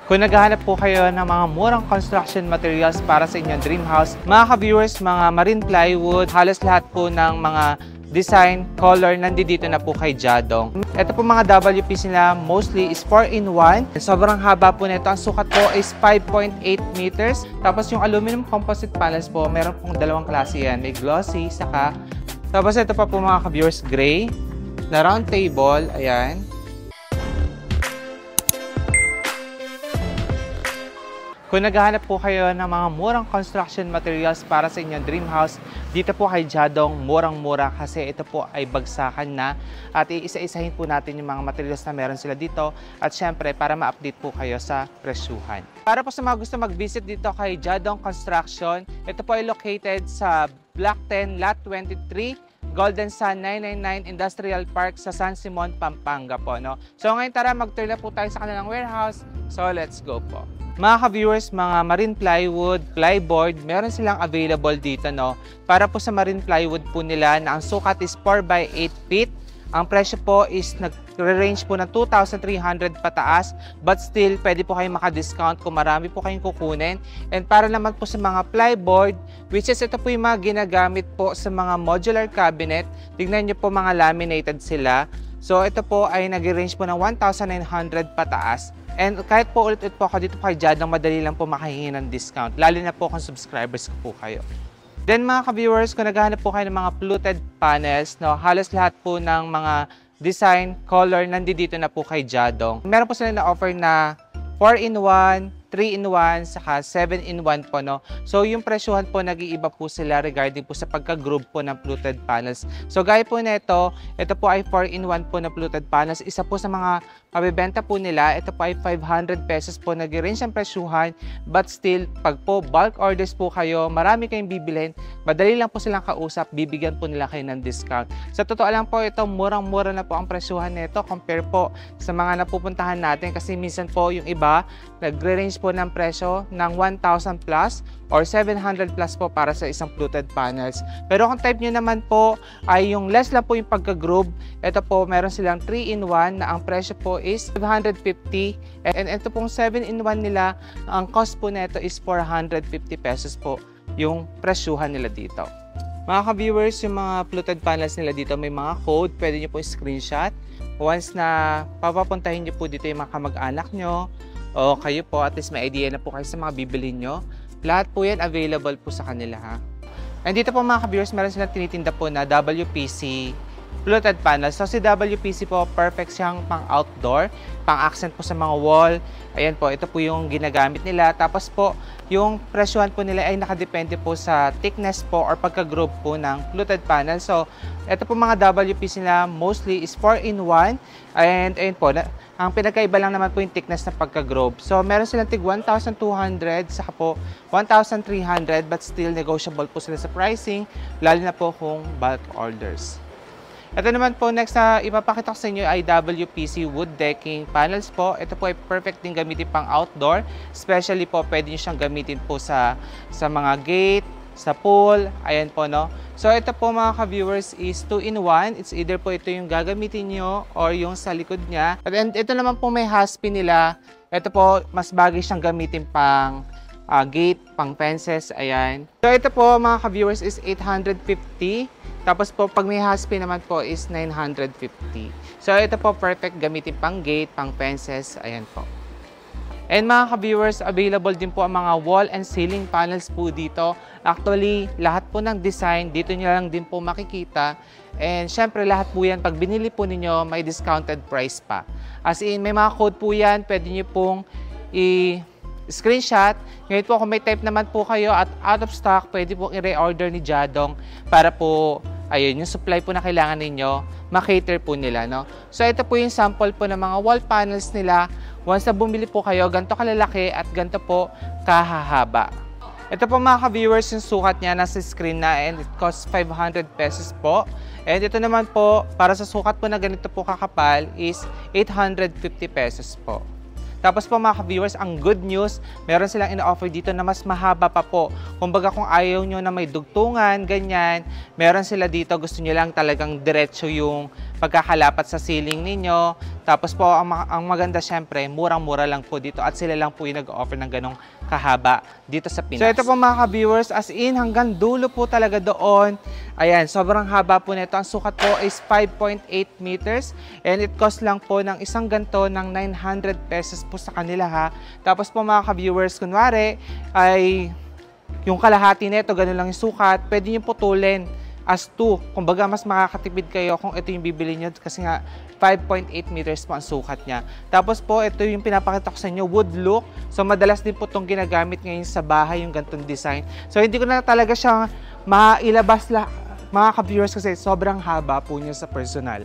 Kung naghahanap po kayo ng mga murang construction materials para sa inyong dream house, mga ka-viewers, mga marine plywood, halos lahat po ng mga design, color, nandito na po kay Jadong. Ito po mga WPC nila, mostly is 4-in-1. Sobrang haba po nito. Ang sukat po is 5.8 meters. Tapos yung aluminum composite panels po, meron pong dalawang klase yan. May glossy, saka. Tapos ito pa po mga ka-viewers, gray, na round table, ayan. Kung naghahanap po kayo ng mga murang construction materials para sa inyong dream house, dito po kay Jadong, murang-mura kasi ito po ay bagsakan na at iisa-isahin po natin yung mga materials na meron sila dito at syempre para ma-update po kayo sa presyuhan. Para po sa mga gusto mag-visit dito kay Jadong Construction, ito po ay located sa Block 10, Lot 23, Golden Sun 999 Industrial Park sa San Simon, Pampanga po. No? So ngayon tara, mag-tour na po tayo sa kanilang warehouse. So let's go po. Mga ka-viewers, mga marine plywood, plyboard, meron silang available dito, no? Para po sa marine plywood po nila na ang sukat is 4x8 feet. Ang presyo po is nag-range po ng 2,300 pataas, but still pwede po kayong maka-discount kung marami po kayong kukunin. And para naman po sa mga plyboard, which is ito po yung mga ginagamit po sa mga modular cabinet. Tignan nyo po, mga laminated sila. So ito po ay nag-range po ng 1,900 pataas. And kahit po ulit-ulit po ako dito kay Jadong, madali lang po makahingi ng discount. Lalo na po kung subscribers ko po kayo. Then mga ka-viewers, kung naghahanap po kayo ng mga fluted panels, no, halos lahat po ng mga design, color, nandito na po kay Jadong. Meron po sila na-offer na 4-in-1, 3-in-1, saka 7-in-1 po, no? So, yung presyuhan po, nag-iiba po sila regarding po sa pagka-group po ng fluted panels. So, gaya po nito, ito po ay 4-in-1 po na fluted panels. Isa po sa mga mabibenta po nila, ito po ay 500 pesos po nag-range ang presyuhan. But still, pag po bulk orders po kayo, marami kayong bibilhin, madali lang po silang kausap, bibigyan po nila kayo ng discount. Sa totoo lang po, ito, murang-mura na po ang presyuhan nito compare po sa mga napupuntahan natin. Kasi minsan po, yung iba, nagre-range po ng presyo ng 1,000 plus or 700 plus po para sa isang fluted panels. Pero kung type nyo naman po ay yung less lang po yung pagka-group, ito po meron silang 3-in-1 na ang presyo po is 550, and ito pong 7-in-1 nila, ang cost po nito is 450 pesos po yung presyuhan nila dito. Mga ka-viewers, yung mga fluted panels nila dito may mga code, pwede nyo po screenshot. Once na papapuntahin nyo po dito yung mga kamag-anak nyo, o kayo po, at least may idea na po kayo sa mga bibili nyo. Lahat po yan available po sa kanila, ha. And dito po mga ka-viewers, meron silang tinitinda po na WPC fluted panels. So si WPC po, perfect siyang pang outdoor, pang accent po sa mga wall. Ayan po, ito po yung ginagamit nila. Tapos po, yung presyuhan po nila ay nakadepende po sa thickness po or pagka-group po ng fluted panel. So, ito po mga WPC nila mostly is 4-in-1. And ayun po, ang pinagkaiba lang naman po yung thickness ng pagka-group. So, meron silang tig 1,200, saka po 1,300, but still negotiable po sila sa pricing, lalo na po kung bulk orders. Ito naman po, next na ipapakita ko sa inyo ay WPC wood decking panels po. Ito po ay perfect din gamitin pang outdoor. Especially po, pwede nyo siyang gamitin po sa mga gate, sa pool. Ayan po, no? So, ito po mga ka-viewers is 2-in-1. It's either po ito yung gagamitin nyo or yung sa likod niya. And ito naman po may haspi nila. Ito po, mas bagay siyang gamitin pang gate, pang fences. Ayan. So, ito po mga ka-viewers is 850. Tapos po, pag may haspi naman po is 950. So, ito po perfect gamitin pang gate, pang fences. Ayan po. And mga ka-viewers, available din po ang mga wall and ceiling panels po dito. Actually, lahat po ng design, dito nyo lang din po makikita. And syempre, lahat po yan, pag binili po ninyo, may discounted price pa. As in, may mga code po yan, pwede nyo pong screenshot. Ngayon po, kung may type naman po kayo at out of stock, pwede pong i-reorder ni Jadong para po, ayun, yung supply po na kailangan ninyo, makater po nila, no? So, ito po yung sample po ng mga wall panels nila. Once na bumili po kayo, ganito kalalaki at ganito po kahahaba. Ito po mga ka-viewers, yung sukat niya nasa screen na and it costs 500 pesos po. And ito naman po, para sa sukat po na ganito po kakapal is 850 pesos po. Tapos po mga ka-viewers, ang good news, meron silang ina-offer dito na mas mahaba pa po. Kumbaga kung ayaw nyo na may dugtungan, ganyan, meron sila dito, gusto nyo lang talagang diretso yung pagkakalapat sa ceiling ninyo. Tapos po, ang maganda syempre, murang-mura lang po dito at sila lang po yung nag-offer ng ganong kahaba dito sa Pinas. So ito po mga ka-viewers, as in hanggang dulo po talaga doon. Ayan, sobrang haba po nito. Ang sukat po is 5.8 meters and it cost lang po ng isang ganto ng 900 pesos po sa kanila ha. Tapos po mga ka-viewers, kunwari ay yung kalahati nito, ganun lang yung sukat, pwede nyo putulin as 2. Kumbaga, mas makakatipid kayo kung ito yung bibili nyo kasi nga 5.8 meters po ang sukat niya. Tapos po, ito yung pinapakita ko sa inyo, wood look. So, madalas din po itong ginagamit ngayon sa bahay, yung ganitong design. So, hindi ko na talaga siya mailabas mga ka-viewers kasi sobrang haba po niya sa personal.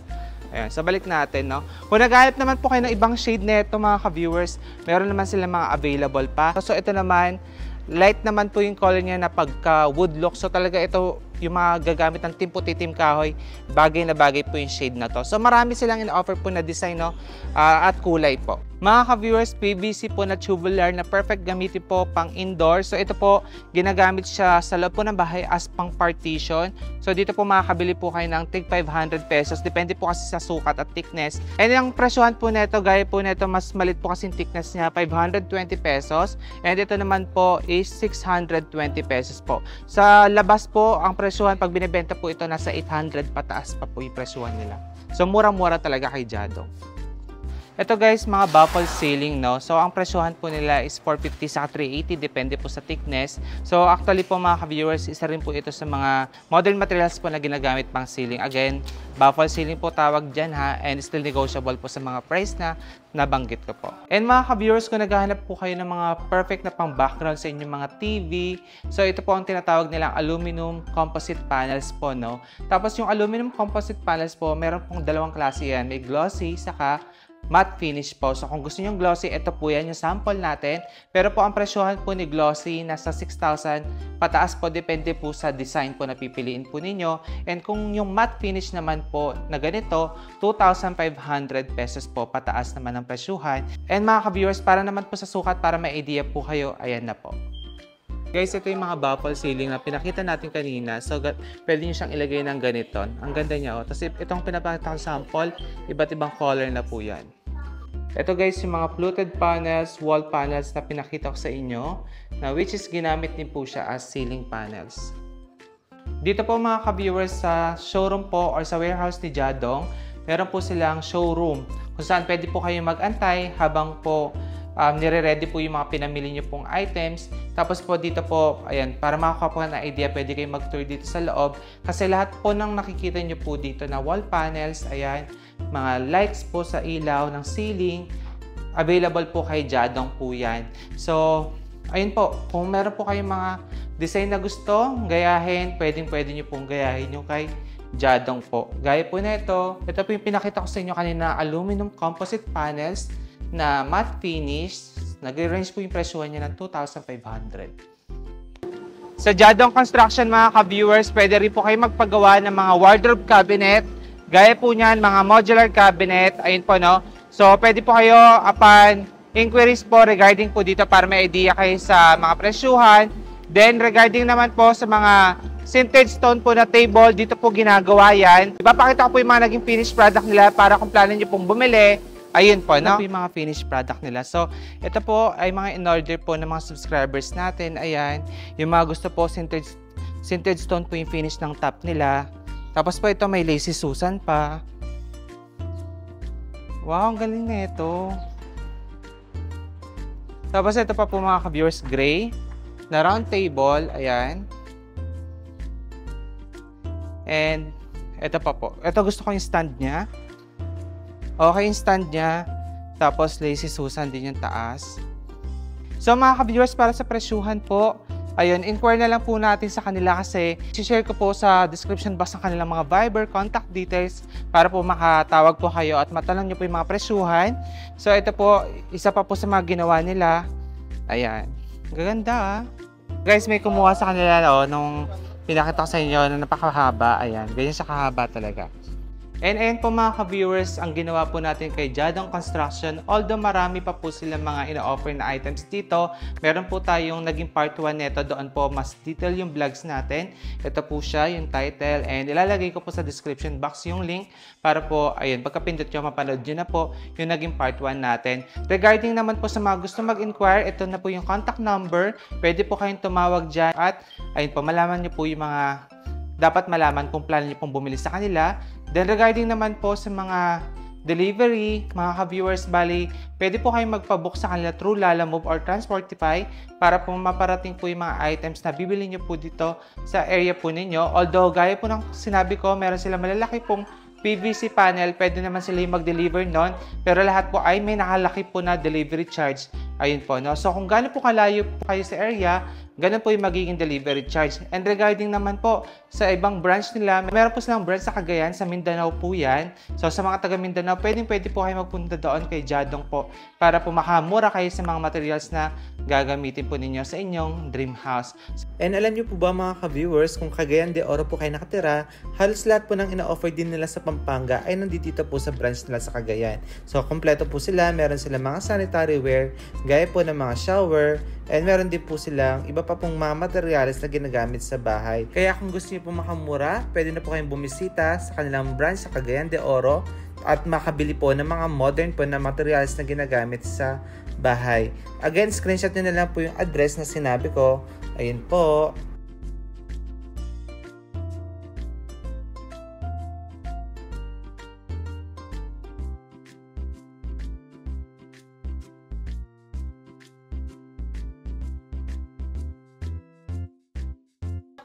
Ayan, so balik natin, no? Kung naghahanap naman po kayo ng ibang shade nito mga ka-viewers, meron naman sila mga available pa. So, ito naman, light naman po yung color niya na pagka wood look. So talaga ito yung mga gagamit ng Team Puti, Team Kahoy, bagay na bagay po yung shade na to. So marami silang in-offer po na design, no? At kulay po. Mga ka-viewers, PVC po na tubular na perfect gamitin po pang indoor. So ito po, ginagamit siya sa loob po ng bahay as pang partition. So dito po makakabili po kayo ng tig 500 pesos. Depende po kasi sa sukat at thickness. And yung presyohan po nito, gaya po nito, mas malit po kasi yung thickness niya, 520 pesos. And ito naman po is 620 pesos po. Sa labas po, ang presyohan pag binibenta po ito, nasa 800 pataas pa po yung presyohan nila. So murang-mura talaga kay Jadong. Ito guys, mga baffle ceiling, no? So, ang presyohan po nila is 450 sa 380, depende po sa thickness. So, actually po mga ka-viewers, isa rin po ito sa mga modern materials po na ginagamit pang ceiling. Again, baffle ceiling po tawag dyan ha, and still negotiable po sa mga price na nabanggit ko po. And mga ka-viewers, kung naghahanap po kayo ng mga perfect na pang background sa inyong mga TV, so ito po ang tinatawag nilang aluminum composite panels po, no? Tapos yung aluminum composite panels po, meron pong dalawang klase yan. May glossy, saka matte finish po. So kung gusto niyo glossy, ito po yan yung sample natin. Pero po ang presyohan po ni glossy nasa 6,000 pataas po, depende po sa design po na pipiliin po ninyo. And kung yung matte finish naman po na ganito, 2,500 pesos po pataas naman ang presyohan. And mga ka-viewers, para naman po sa sukat, para may idea po kayo, ayan na po. Guys, ito yung mga baffle ceiling na pinakita natin kanina. So, pwede nyo siyang ilagay ng ganito. Ang ganda niya, oh. Tapos itong pinapakita ko sample, iba't ibang color na po yan. Ito guys, yung mga fluted panels, wall panels na pinakita ko sa inyo, na which is ginamit din po siya as ceiling panels. Dito po mga ka-viewers, sa showroom po or sa warehouse ni Jadong, meron po silang showroom kung saan pwede po kayo mag-antay habang po nire-ready po yung mga pinamili nyo pong items. Tapos po dito po, ayan, para makakuha po na idea, pwede kayo mag-tour dito sa loob. Kasi lahat po ng nakikita nyo po dito na wall panels, ayan, mga lights po sa ilaw ng ceiling, available po kay Jadong po yan. So, ayun po, kung meron po kayong mga design na gusto, gayahin, pwede nyo pong gayahin yung kay Jadong po. Gaya po na ito po yung pinakita ko sa inyo kanina, aluminum composite panels na matte finish. Nag-range po yung presyohan niya ng 2,500. Sa Jadong Construction mga ka-viewers, pwede rin po kayo magpagawa ng mga wardrobe cabinet. Gaya po niyan, mga modular cabinet. Ayun po, no? So, pwede po kayo upon inquiries po regarding po dito para may idea kayo sa mga presyuhan. Then, regarding naman po sa mga sintered stone po na table, dito po ginagawa yan. Ipapakita ko po yung mga naging finished product nila para kung plano nyo pong bumili. Ayun po, no? Ito po yung mga finished product nila. So, ito po ay mga in-order po ng mga subscribers natin. Ayan. Yung mga gusto po, sintered stone po yung finish ng top nila. Tapos po ito, may lacy Susan pa. Wow, ang galing na ito. Tapos ito pa po mga ka-viewers, gray na round table. Ayan. And ito pa po. Ito gusto ko yung stand niya. Okay yung stand niya. Tapos lacy Susan din yung taas. So mga ka-viewers, para sa presyuhan po, ayun, inquire na lang po natin sa kanila kasi share ko po sa description box ng kanilang mga Viber, contact details para po makatawag po kayo at matanong nyo po yung mga presyuhan. So ito po, isa pa po sa mga ginawa nila. Ayan. Gaganda ah. Guys, may kumuha sa kanila nung pinakita ko sa inyo na napakahaba. Ayan, ganyan siya kahaba talaga. And ayun po mga ka-viewers, ang ginawa po natin kay Jadong Construction, although marami pa po sila mga ina-offer na items dito, meron po tayong naging part 1 nito, doon po mas detail yung vlogs natin. Ito po siya, yung title, and ilalagay ko po sa description box yung link para po, ayun, pagkapindot nyo, mapanood nyo na po yung naging part 1 natin. Regarding naman po sa mga gusto mag-inquire, ito na po yung contact number, pwede po kayong tumawag dyan at ayun po, malaman nyo po yung mga dapat malaman kung plano nyo pong bumili sa kanila. Then regarding naman po sa mga delivery, mga ka-viewers, bali, pwede po kayong magpabook sa kanila through Lalamove or Transportify para po maparating po yung mga items na bibili nyo po dito sa area po ninyo. Although, gaya po ng sinabi ko, meron sila malalaki pong PVC panel, pwede naman sila yung mag-deliver nun, pero lahat po ay may nakalaki po na delivery charge. Ayun po, no? So, kung gaano po kalayo po kayo sa area, ganun po yung magiging delivery charge. And regarding naman po sa ibang branch nila, meron po silang branch sa Cagayan, sa Mindanao po yan. So, sa mga taga Mindanao, pwede po kayo magpunta doon kay Jadong po para po makamura kayo sa mga materials na gagamitin po ninyo sa inyong dream house. And alam niyo po ba mga ka-viewers, kung Cagayan de Oro po kayo nakatira, halos lahat po ng ina-offer din nila sa Pampanga ay nandito po sa branch nila sa Cagayan. So, kompleto po sila. Meron sila mga sanitary ware, gaya po ng mga shower, and meron din po silang iba pa pong mga materials na ginagamit sa bahay. Kaya kung gusto niyo po makamura, pwede na po kayong bumisita sa kanilang branch sa Cagayan de Oro at makabili po ng mga modern po na materials na ginagamit sa bahay. Again, screenshot nyo na lang po yung address na sinabi ko. Ayun po.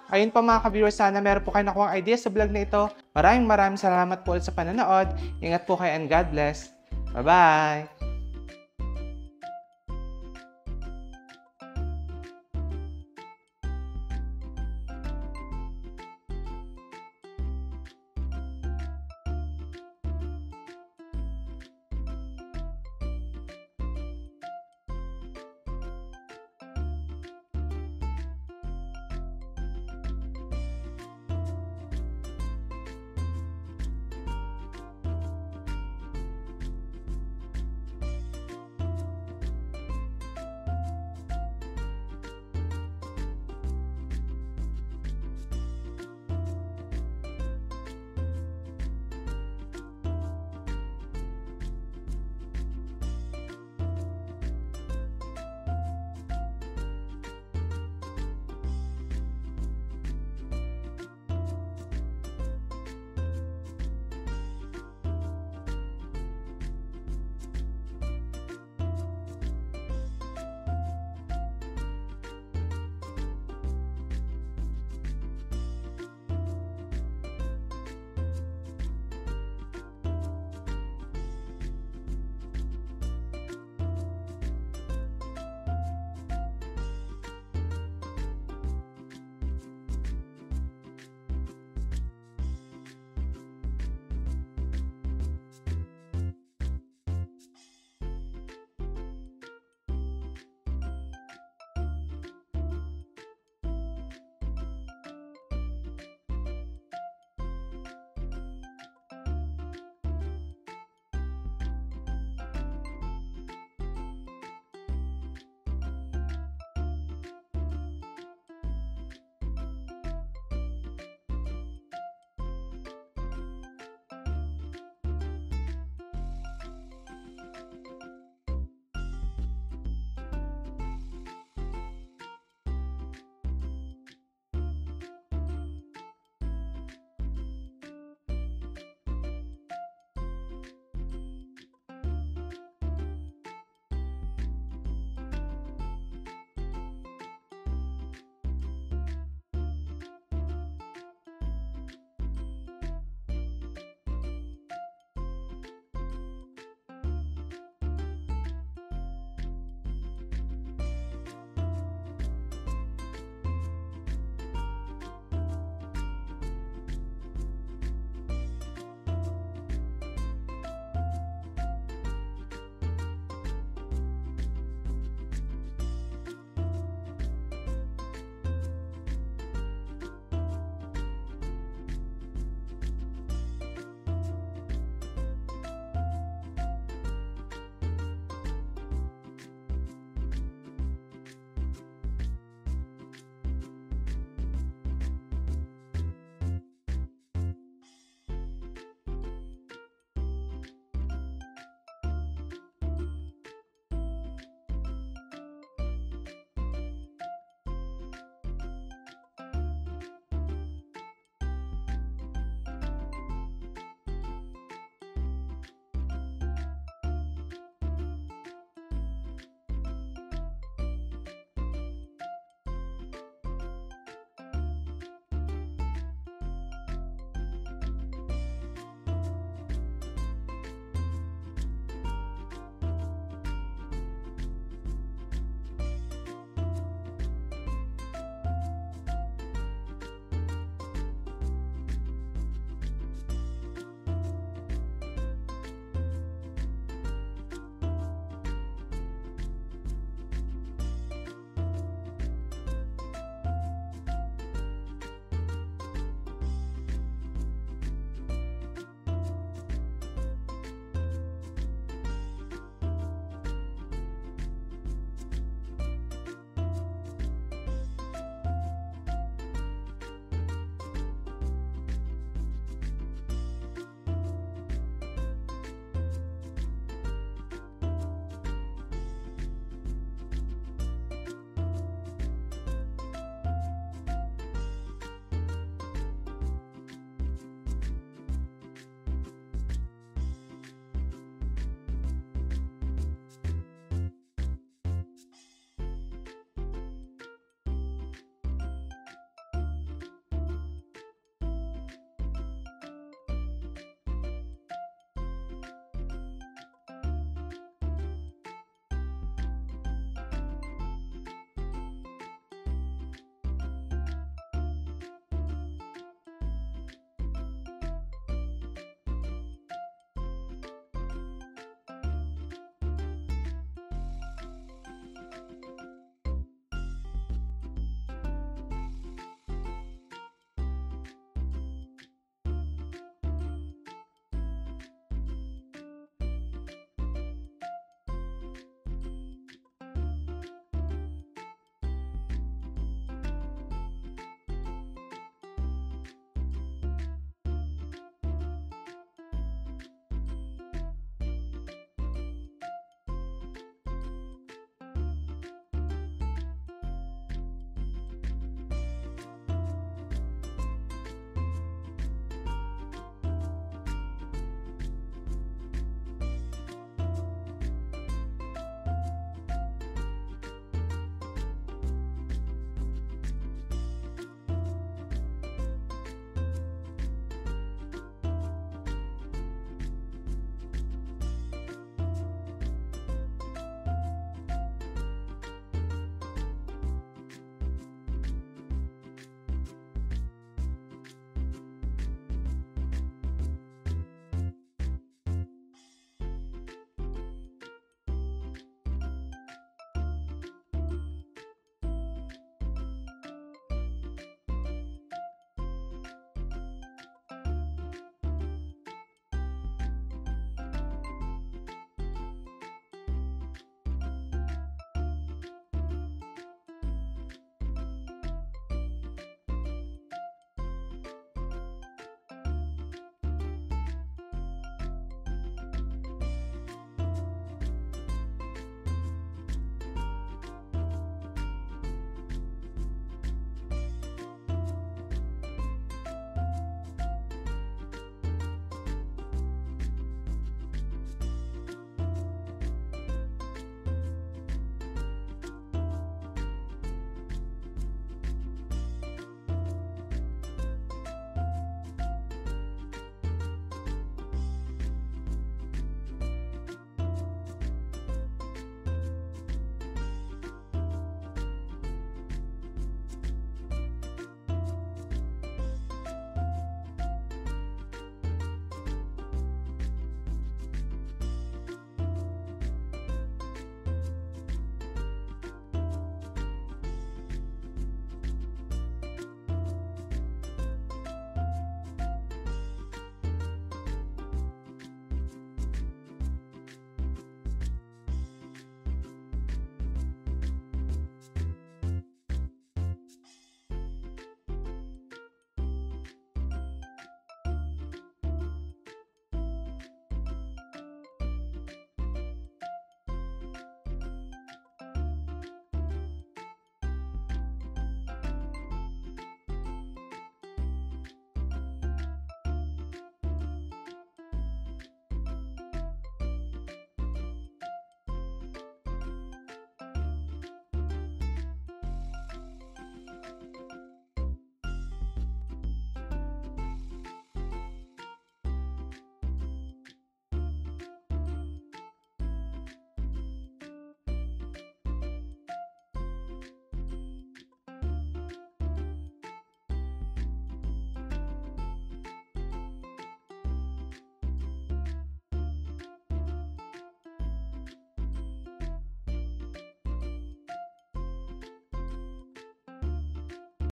Ayun pa mga ka-viewers, sana meron po kayo nakuhang idea sa vlog na ito. Maraming salamat po ulit sa panonood. Ingat po kayo and God bless. Bye-bye!